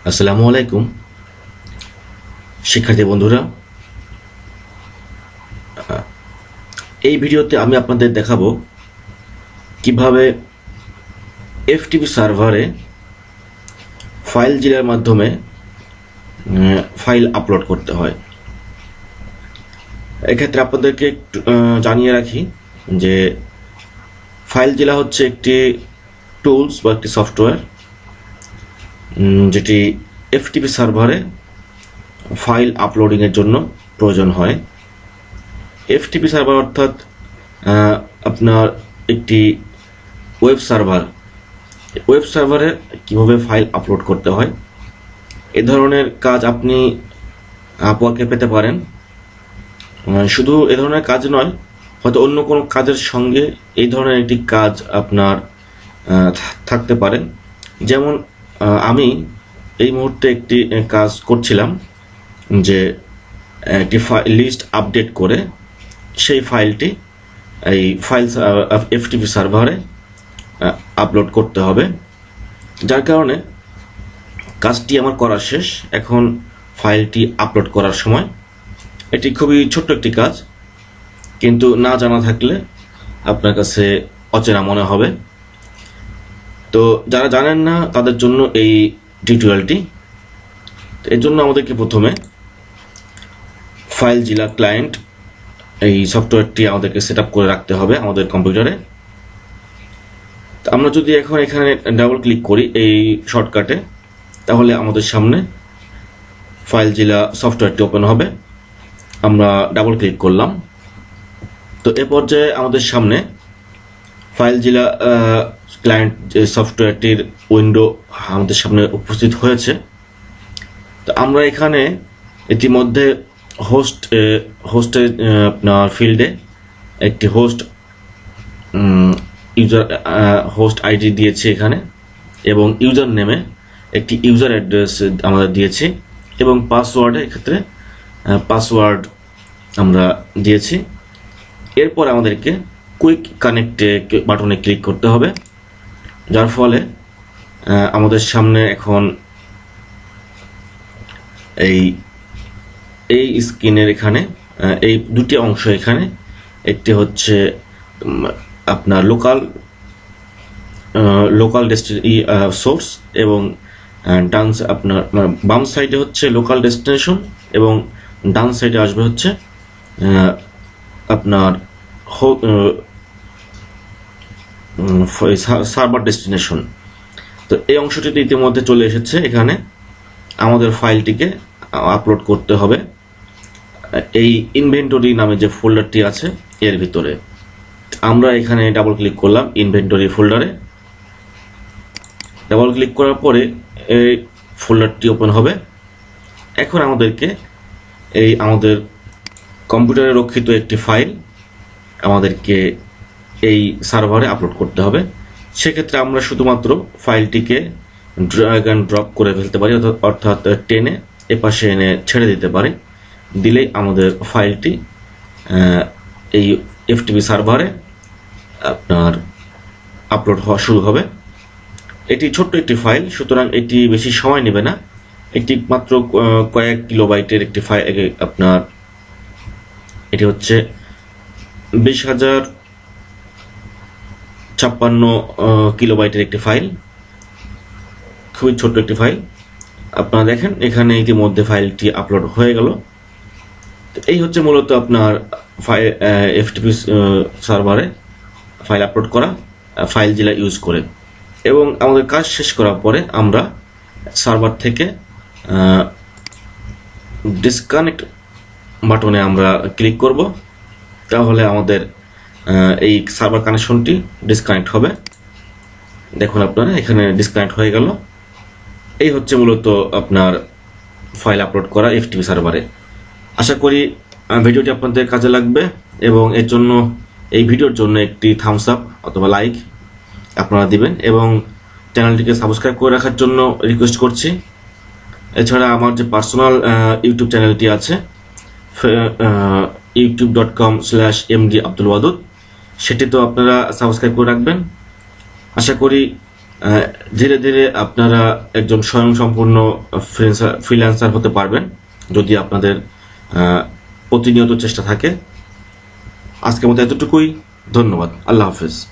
আসসালামু আলাইকুম শিক্ষার্থী বন্ধুরা। এই ভিডিওতে আমি আপনাদের দেখাবো কিভাবে এফটিপি সার্ভারে ফাইল জিলার মাধ্যমে ফাইল আপলোড করতে হয়। এক্ষেত্রে আপনাদেরকে একটু জানিয়ে রাখি যে ফাইল জিলা হচ্ছে একটি টুলস বা একটি সফটওয়্যার যেটি এফটিপি সার্ভারে ফাইল আপলোডিংয়ের জন্য প্রয়োজন হয়। এফটিপি সার্ভার অর্থাৎ আপনার একটি ওয়েব সার্ভারে কীভাবে ফাইল আপলোড করতে হয় এ ধরনের কাজ আপনি আপওয়ার্কে পেতে পারেন। শুধু এ ধরনের কাজ নয়, হয়তো অন্য কোনো কাজের সঙ্গে এই ধরনের একটি কাজ আপনার থাকতে পারে। যেমন আমি এই মুহূর্তে একটি কাজ করছিলাম যে একটি লিস্ট আপডেট করে সেই ফাইলটি এই এফটিপি সার্ভারে আপলোড করতে হবে, যার কারণে কাজটি আমার করা শেষ। এখন ফাইলটি আপলোড করার সময় এটি খুবই ছোট্ট একটি কাজ, কিন্তু না জানা থাকলে আপনার কাছে অচেনা মনে হবে। তো যারা জানেন না তাদের জন্য এই টিউটোরিয়ালটি। এর জন্য আমাদেরকে প্রথমে ফাইল জিলা ক্লায়েন্ট এই সফটওয়্যারটি আমাদেরকে সেট আপ করে রাখতে হবে আমাদের কম্পিউটারে। আমরা যদি এখন এখানে ডাবল ক্লিক করি এই শর্টকাটে, তাহলে আমাদের সামনে ফাইল জিলা সফটওয়্যারটি ওপেন হবে। আমরা ডাবল ক্লিক করলাম, তো এ পর্যায়ে আমাদের সামনে ফাইল জিলা ক্লায়েন্ট যে সফটওয়্যারটির উইন্ডো আমাদের সামনে উপস্থিত হয়েছে। তো আমরা এখানে ইতিমধ্যে হোস্টের আপনার ফিল্ডে একটি হোস্ট আইডি দিয়েছি এখানে, এবং ইউজার নেমে একটি ইউজার অ্যাড্রেস আমরা দিয়েছি, এবং পাসওয়ার্ডে এক্ষেত্রে পাসওয়ার্ড আমরা দিয়েছি। এরপর আমাদেরকে কুইক কানেক্ট বাটনে ক্লিক করতে হবে, যার ফলে আমাদের সামনে এখন এই স্ক্রিনের এখানে এই দুটি অংশ, এখানে একটি হচ্ছে আপনার লোকাল সোর্স, এবং আপনার বাম সাইডে হচ্ছে লোকাল ডেস্টিনেশন, এবং ডান সাইডে আসবে হচ্ছে আপনার সার্ভার ডেস্টিনেশন। তো এই অংশটিতে ইতিমধ্যে চলে এসেছে। এখানে আমাদের ফাইলটিকে আপলোড করতে হবে এই ইনভেন্টরি নামে যে ফোল্ডারটি আছে এর ভিতরে। আমরা এখানে ডাবল ক্লিক করলাম ইনভেন্টরি ফোল্ডারে। ডাবল ক্লিক করার পরে এই ফোল্ডারটি ওপেন হবে। এখন আমাদেরকে আমাদের কম্পিউটারে রক্ষিত একটি ফাইল আমাদেরকে এই সার্ভারে আপলোড করতে হবে। সেক্ষেত্রে আমরা শুধুমাত্র ফাইলটিকে ড্র্যাগ অ্যান্ড ড্রপ করে ফেলতে পারি, অর্থাৎ টেনে এপাশে এনে ছেড়ে দিতে পারি। দিলেই আমাদের ফাইলটি এই এফটিপি সার্ভারে আপনার আপলোড হওয়া শুরু হবে। এটি ছোট্ট একটি ফাইল, সুতরাং এটি বেশি সময় নেবে না। এটি মাত্র কয়েক কিলোবাইটের একটি ফাইল। আপনার এটি হচ্ছে 20,056 কিলোবাইটের একটি ফাইল, খুবই ছোট্ট একটি ফাইল। আপনারা দেখেন এখানে ইতিমধ্যে ফাইলটি আপলোড হয়ে গেল। তো এই হচ্ছে মূলত আপনার এফটিপি সার্ভারে ফাইল আপলোড করা ফাইল জিলা ইউজ করে। এবং আমাদের কাজ শেষ করার পরে আমরা সার্ভার থেকে ডিসকানেক্ট বাটনে আমরা ক্লিক করব, তাহলে আমাদের এই সার্ভার কানেকশনটি ডিসকানেক্ট হবে। দেখুন আপনারা এখানে ডিসকানেক্ট হয়ে গেল। এই হচ্ছে মূলত আপনার ফাইল আপলোড করা এফটিপি সার্ভারে। আশা করি ভিডিওটি আপনাদের কাজে লাগবে, এবং এর জন্য এই ভিডিওর জন্য একটি থামস আপ অথবা লাইক আপনারা দিবেন, এবং চ্যানেলটিকে সাবস্ক্রাইব করে রাখার জন্য রিকোয়েস্ট করছি। এছাড়া আমার যে পার্সোনাল ইউটিউব চ্যানেলটি আছে youtube.com/md Abdul Wadud, সেটি তো আপনারা সাবস্ক্রাইব করে রাখবেন। আশা করি ধীরে ধীরে আপনারা একজন স্বয়ংসম্পূর্ণ ফ্রিল্যান্সার হতে পারবেন যদি আপনাদের প্রতিনিয়ত চেষ্টা থাকে। আজকের মতো এতটুকুই। ধন্যবাদ। আল্লাহ হাফেজ।